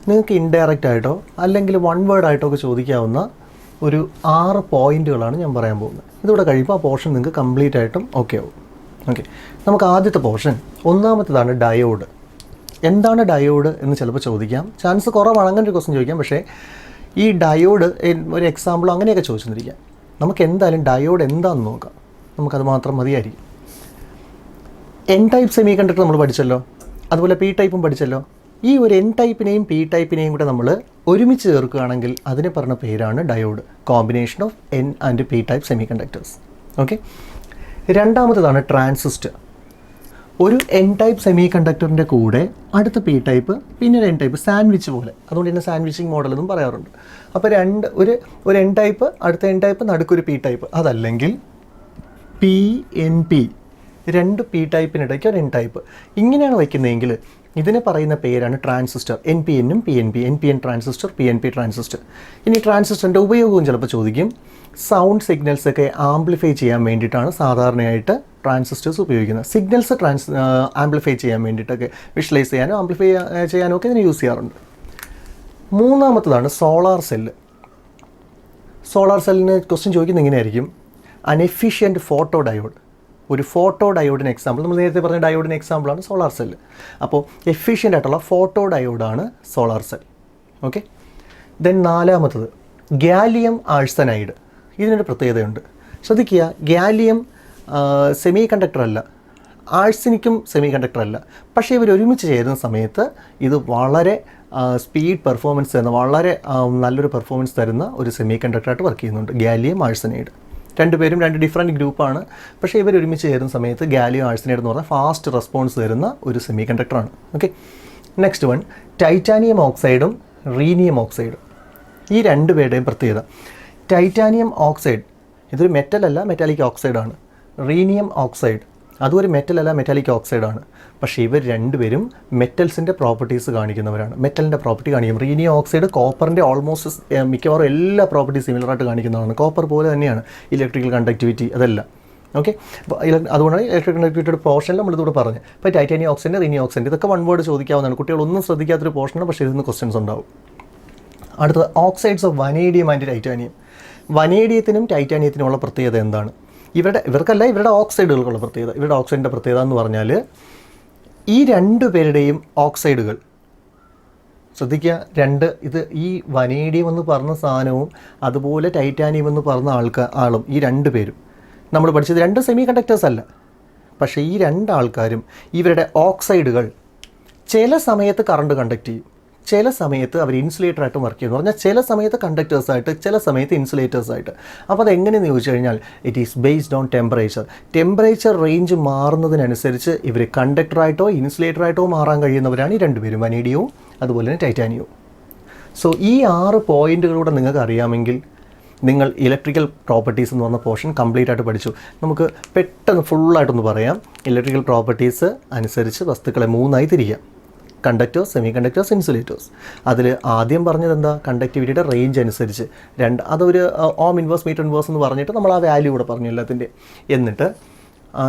നിങ്ങൾക്ക് ഇൻഡയറക്റ്റ് ആയിട്ടോ അല്ലെങ്കിൽ 1 വേർഡ് ആയിട്ടോ ഒക്കെ ചോദിക്കാവുന്ന ഒരു 6 പോയിൻറ്റുകളാണ് ഞാൻ പറയാൻ പോകുന്നത്. ഇതിവിടെ കഴിയുമ്പോൾ ആ പോർഷൻ നിങ്ങൾക്ക് കംപ്ലീറ്റ് ആയിട്ടും ഓക്കെ ആവും. ഓക്കെ, നമുക്ക് ആദ്യത്തെ പോർഷൻ, ഒന്നാമത്തേതാണ് ഡയോഡ്. എന്താണ് ഡയോഡ് എന്ന് ചിലപ്പോൾ ചോദിക്കാം. ചാൻസ് കുറവാണ് അങ്ങനെ ഒരു ക്വസ്റ്റ്യൻ ചോദിക്കാം. പക്ഷേ ഈ ഡയോഡ് ഒരു എക്സാമ്പിൾ അങ്ങനെയൊക്കെ ചോദിച്ചിരിക്കാം. നമുക്ക് എന്തായാലും ഡയോഡ് എന്താണെന്ന് നോക്കാം. നമുക്കത് മാത്രം മതിയായിരിക്കും. എൻ ടൈപ്പ് സെമി കണ്ടക്ടർ നമ്മൾ പഠിച്ചല്ലോ, അതുപോലെ പി ടൈപ്പും പഠിച്ചല്ലോ. ഈ ഒരു എൻ ടൈപ്പിനെയും പി ടൈപ്പിനെയും കൂടെ നമ്മൾ ഒരുമിച്ച് ചേർക്കുകയാണെങ്കിൽ അതിനെ പറഞ്ഞ പേരാണ് diode. Combination of N and P type semiconductors. Okay, രണ്ടാമത്തേതാണ് ട്രാൻസിസ്റ്റർ. ഒരു എൻ ടൈപ്പ് സെമി കണ്ടക്ടറിൻ്റെ കൂടെ അടുത്ത പി ടൈപ്പ്, പിന്നെ ഒരു എൻ ടൈപ്പ്, സാൻഡ്വിച്ച് പോലെ. അതുകൊണ്ട് തന്നെ സാൻഡ്വിച്ചിങ് മോഡൽ എന്നും പറയാറുണ്ട്. അപ്പോൾ ഒരു എൻ ടൈപ്പ്, അടുത്ത എൻ ടൈപ്പ്, നടുക്കൊരു പി ടൈപ്പ്. അതല്ലെങ്കിൽ പി എൻ പി, 2 പി ടൈപ്പിനിടയ്ക്ക് ഒരു എൻ ടൈപ്പ്. ഇങ്ങനെയാണ് വയ്ക്കുന്നതെങ്കിൽ ഇതിനെ പറയുന്ന പേരാണ് ട്രാൻസിസ്റ്റർ. എൻ പി എന്നും P N P, N P N transistor, P N P transistor. ഇനി ട്രാൻസിസ്റ്ററിൻ്റെ ഉപയോഗവും ചിലപ്പോൾ ചോദിക്കും. സൗണ്ട് സിഗ്നൽസൊക്കെ ആംപ്ലിഫൈ ചെയ്യാൻ വേണ്ടിയിട്ടാണ് സാധാരണയായിട്ട് ട്രാൻസിസ്റ്റേഴ്സ് ഉപയോഗിക്കുന്നത്. സിഗ്നൽസ് ആംപ്ലിഫൈ ചെയ്യാൻ വേണ്ടിയിട്ടൊക്കെ, വിഷ്വലൈസ് ചെയ്യാനോ ആംപ്ലിഫൈ ചെയ്യാനോ ഒക്കെ ഇതിനെ യൂസ് ചെയ്യാറുണ്ട്. മൂന്നാമത്തതാണ് സോളാർ സെല്ല്. സോളാർ സെല്ലിന് ക്വസ്റ്റ്യൻ ചോദിക്കുന്നത് എങ്ങനെയായിരിക്കും? An efficient photodiode. ഒരു ഫോട്ടോ ഡയോഡിന് എക്സാമ്പിൾ, നമ്മൾ നേരത്തെ പറഞ്ഞ ഡയോഡിന് എക്സാമ്പിളാണ് സോളാർ സെല്ല്. അപ്പോൾ എഫിഷ്യൻ്റ് ആയിട്ടുള്ള ഫോട്ടോ ഡയോഡാണ് സോളാർ സെൽ. ഓക്കെ, ദെൻ നാലാമത്തത് ഗാലിയം ആഴ്സനൈഡ്. ഇതിനൊരു പ്രത്യേകതയുണ്ട്, ശ്രദ്ധിക്കുക. ഗാലിയം സെമി കണ്ടക്ടർ അല്ല, ആഴ്സനിക്കും സെമി കണ്ടക്ടർ അല്ല. പക്ഷേ ഇവർ ഒരുമിച്ച് ചേരുന്ന സമയത്ത് ഇത് വളരെ സ്പീഡ് പെർഫോമൻസ് തരുന്ന, വളരെ നല്ലൊരു പെർഫോമൻസ് തരുന്ന ഒരു സെമി കണ്ടക്ടറായിട്ട് വർക്ക് ചെയ്യുന്നുണ്ട്, ഗാലിയം ആഴ്സനൈഡ്. രണ്ടുപേരും 2 ഡിഫറെൻറ്റ് ഗ്രൂപ്പാണ്. പക്ഷേ ഇവർ ഒരുമിച്ച് ചേരുന്ന സമയത്ത് ഗാലിയം ആഴ്സനൈഡ് എന്ന് പറഞ്ഞാൽ ഫാസ്റ്റ് റെസ്പോൺസ് തരുന്ന ഒരു സെമി കണ്ടക്ടറാണ്. ഓക്കെ, നെക്സ്റ്റ് വൺ ടൈറ്റാനിയം ഓക്സൈഡും റീനിയം ഓക്സൈഡും. ഈ 2 പേരുടെയും പ്രത്യേകത, ടൈറ്റാനിയം ഓക്സൈഡ് ഇതൊരു മെറ്റലല്ല, മെറ്റാലിക് ഓക്സൈഡാണ്. റീനിയം ഓക്സൈഡ് അതും ഒരു മെറ്റലല്ല, മെറ്റാലിക് ഓക്സൈഡാണ്. പക്ഷേ ഇവർ രണ്ടുപേരും മെറ്റൽസിൻ്റെ പ്രോപ്പർട്ടീസ് കാണിക്കുന്നവരാണ്. മെറ്റലിൻ്റെ പ്രോപ്പർട്ടി കാണിക്കും. റീനിയം ഓക്സൈഡ് കോപ്പറിൻ്റെ ഓൾമോസ്റ്റ് മിക്കവാറും എല്ലാ പ്രോപ്പർട്ടീസ് സിമിലറായിട്ട് കാണിക്കുന്നതാണ്. കോപ്പർ പോലെ തന്നെയാണ് ഇലക്ട്രിക്കൽ കണ്ടക്ടിവിറ്റി അതെല്ലാം. ഓക്കെ, അപ്പോൾ അതുകൊണ്ടാണ് ഇലക്ട്രിക് കണ്ടക്ടിവിറ്റിയുടെ പോർഷനിൽ നമ്മളിതൂടെ പറഞ്ഞു. ഇപ്പോൾ ടൈറ്റാനിയം ഓക്സൈഡ്, റീനിയം ഓക്സൈഡ് ഇതൊക്കെ വൺ വേർഡ് ചോദിക്കാവുന്നതാണ്. കുട്ടികളൊന്നും ശ്രദ്ധിക്കാത്തൊരു പോർഷനാണ്, പക്ഷേ ഇതിന് ക്വസ്റ്റ്യൻസ് ഉണ്ടാവും. അടുത്തത് oxides of vanadium and titanium. വനേഡിയത്തിനും ടൈറ്റാനിയത്തിനുമുള്ള പ്രത്യേകത എന്താണ്? ഇവർക്കല്ല, ഇവരുടെ ഓക്സൈഡുകൾക്കുള്ള പ്രത്യേകത. ഇവരുടെ ഓക്സൈഡിൻ്റെ പ്രത്യേകത എന്ന് പറഞ്ഞാൽ ഈ രണ്ടു പേരുടെയും ഓക്സൈഡുകൾ ശ്രദ്ധിക്കുക, ഇത് ഈ വനേഡിയം എന്ന് പറഞ്ഞ സാധനവും അതുപോലെ ടൈറ്റാനിയം എന്ന് പറഞ്ഞ ആളും ഈ രണ്ട് പേരും നമ്മൾ പഠിച്ചത് രണ്ട് സെമി കണ്ടക്ടേഴ്സ് അല്ല. പക്ഷേ ഈ രണ്ടാൾക്കാരും ഇവരുടെ ഓക്സൈഡുകൾ ചില സമയത്ത് കറണ്ട് കണ്ടക്ട് ചെയ്യും, ചില സമയത്ത് അവർ ഇൻസുലേറ്ററായിട്ട് വർക്ക് ചെയ്യുന്നു. പറഞ്ഞാൽ ചില സമയത്ത് കണ്ടക്ടേഴ്സായിട്ട്, ചില സമയത്ത് ഇൻസുലേറ്റേഴ്സായിട്ട്. അപ്പോൾ അതെങ്ങനെയെന്ന് ചോദിച്ചു കഴിഞ്ഞാൽ it is based on temperature range മാറുന്നതിനനുസരിച്ച് ഇവർ കണ്ടക്ടറായിട്ടോ ഇൻസുലേറ്ററായിട്ടോ മാറാൻ കഴിയുന്നവരാണ് ഈ രണ്ടുപേരും, വനേഡിയവും അതുപോലെ തന്നെ ടൈറ്റാനിയവും. സോ ഈ 6 പോയിൻറ്റുകളൂടെ നിങ്ങൾക്ക് അറിയാമെങ്കിൽ നിങ്ങൾ ഇലക്ട്രിക്കൽ പ്രോപ്പർട്ടീസ് എന്ന് പറഞ്ഞ പോർഷൻ കംപ്ലീറ്റ് ആയിട്ട് പഠിച്ചു. നമുക്ക് പെട്ടെന്ന് ഫുള്ളായിട്ടൊന്ന് പറയാം. ഇലക്ട്രിക്കൽ പ്രോപ്പർട്ടീസ് അനുസരിച്ച് വസ്തുക്കളെ 3ആയി തിരിക്കാം: കണ്ടക്ടേഴ്സ്, സെമി കണ്ടക്ടേഴ്സ്, ഇൻസുലേറ്റേഴ്സ്. അതിൽ ആദ്യം പറഞ്ഞത് എന്താ? കണ്ടക്ടിവിറ്റിയുടെ റേഞ്ച് അനുസരിച്ച് അതൊരു ഓം ഇൻവേഴ്സ് മീറ്റർ ഇൻവേഴ്സ് എന്ന് പറഞ്ഞിട്ട് നമ്മൾ ആ വാല്യൂ കൂടെ പറഞ്ഞു എല്ലാത്തിൻ്റെ. എന്നിട്ട്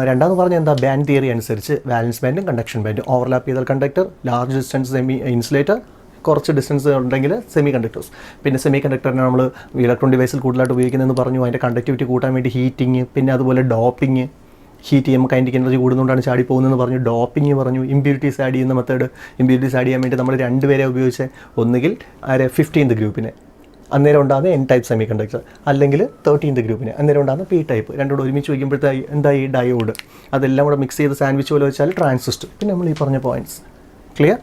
രണ്ടാമത് പറഞ്ഞ എന്താ? ബാൻഡ് തിയറി അനുസരിച്ച് വാലൻസ് ബാൻഡും കണ്ടക്ഷൻ ബാൻഡും. ഓവർലാപ്പ് ചെയ്താൽ conductor, large distance semi insulator, കുറച്ച് ഡിസ്റ്റൻസ് ഉണ്ടെങ്കിൽ സെമി കണ്ടക്ടേഴ്സ്. പിന്നെ സെമി കണ്ടക്ടറിനെ നമ്മൾ ഇലക്ട്രോണിക് ഡിവൈസിൽ കൂടുതലായിട്ട് ഉപയോഗിക്കുന്നതെന്ന് പറഞ്ഞു. അതിൻ്റെ കണ്ടക്ടിവിറ്റി കൂട്ടാൻ വേണ്ടി ഹീറ്റിങ്, പിന്നെ അതുപോലെ ഡോപ്പിങ്. ഹീറ്റ് ചെയ്യുമ്പോൾ കൈൻഡിക് എനർജി കൂടുന്നതുകൊണ്ടാണ് ചാടി പോകുന്നതെന്ന് പറഞ്ഞു. ഡോപ്പിങ് പറഞ്ഞു. ഇമ്പ്യൂരിറ്റീസ് ആഡ് ചെയ്യുന്ന മെത്തേഡ്. ഇമ്പ്യൂരിറ്റീസ് ആഡ് ചെയ്യാൻ വേണ്ടി നമ്മൾ 2 പേരെ ഉപയോഗിച്ച്, ഒന്നുകിൽ 15th ഗ്രൂപ്പിനെ അന്നേരം ഉണ്ടാകുന്ന N ടൈപ്പ് സെമി കണ്ടക്ടർ, അല്ലെങ്കിൽ 13th ഗ്രൂപ്പിനെ അന്നേരം ഉണ്ടാകുന്ന P ടൈപ്പ്. രണ്ടുകൂടെ ഒരുമിച്ച് വയ്ക്കുമ്പോഴത്തേക്ക് എന്തായി? ഡയോഡ്. അതെല്ലാം കൂടെ മിക്സ് ചെയ്ത് സാൻഡ്വിച്ച് പോലെ വെച്ചാൽ ട്രാൻസിസ്റ്റർ. പിന്നെ നമ്മൾ ഈ പറഞ്ഞ പോയിൻറ്റ്സ് ക്ലിയർ.